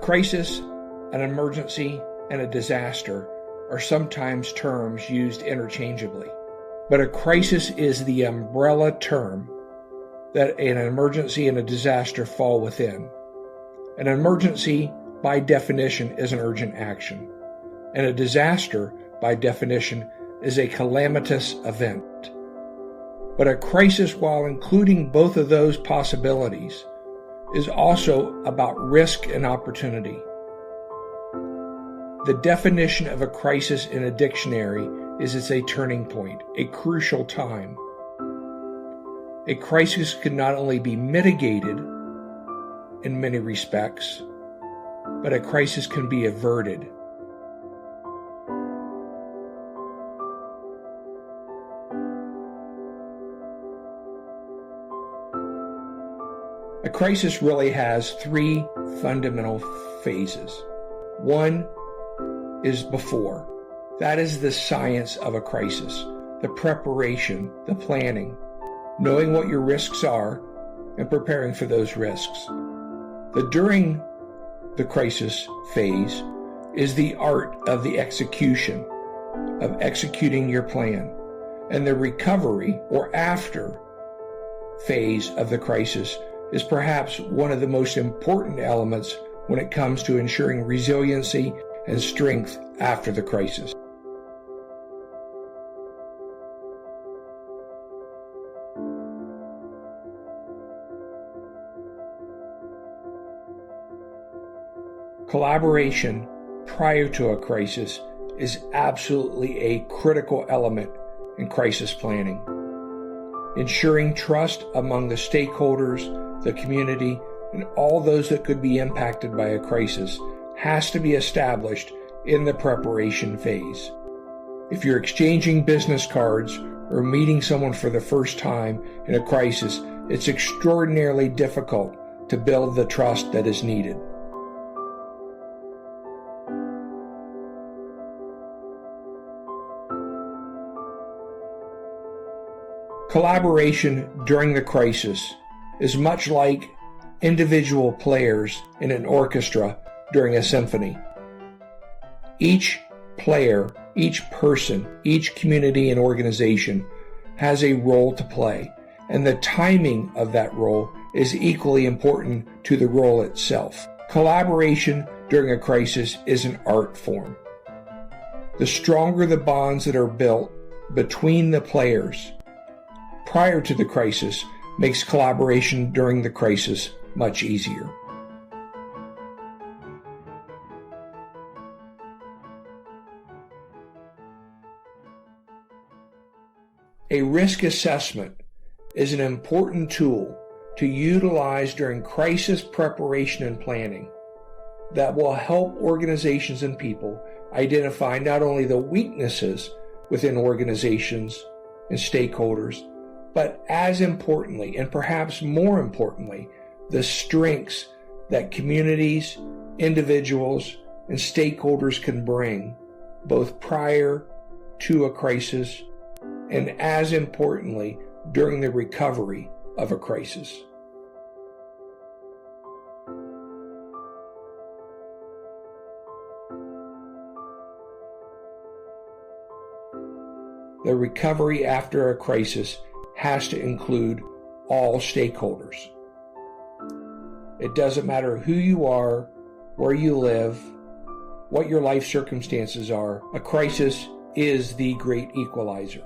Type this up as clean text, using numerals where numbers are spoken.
crisis, an emergency, and a disaster are sometimes terms used interchangeably, but a crisis is the umbrella term that an emergency and a disaster fall within. An emergency, by definition, is an urgent action, and a disaster, by definition, is a calamitous event. But a crisis, while including both of those possibilities, is also about risk and opportunity. The definition of a crisis in a dictionary is it's a turning point, a crucial time. A crisis can not only be mitigated in many respects, but a crisis can be averted. A crisis really has three fundamental phases. One is before. That is the science of a crisis, the preparation, the planning, knowing what your risks are and preparing for those risks. The during the crisis phase is the art of the execution, of executing your plan. And the recovery or after phase of the crisis is perhaps one of the most important elements when it comes to ensuring resiliency and strength after the crisis. Collaboration prior to a crisis is absolutely a critical element in crisis planning. Ensuring trust among the stakeholders, the community, and all those that could be impacted by a crisis has to be established in the preparation phase. If you're exchanging business cards or meeting someone for the first time in a crisis, it's extraordinarily difficult to build the trust that is needed. Collaboration during the crisis is much like individual players in an orchestra during a symphony. Each player, each person, each community and organization has a role to play, and the timing of that role is equally important to the role itself. Collaboration during a crisis is an art form. The stronger the bonds that are built between the players prior to the crisis makes collaboration during the crisis much easier. A risk assessment is an important tool to utilize during crisis preparation and planning that will help organizations and people identify not only the weaknesses within organizations and stakeholders, but as importantly, and perhaps more importantly, the strengths that communities, individuals, and stakeholders can bring, both prior to a crisis and, as importantly, during the recovery of a crisis. The recovery after a crisis has to include all stakeholders. It doesn't matter who you are, where you live, what your life circumstances are. A crisis is the great equalizer.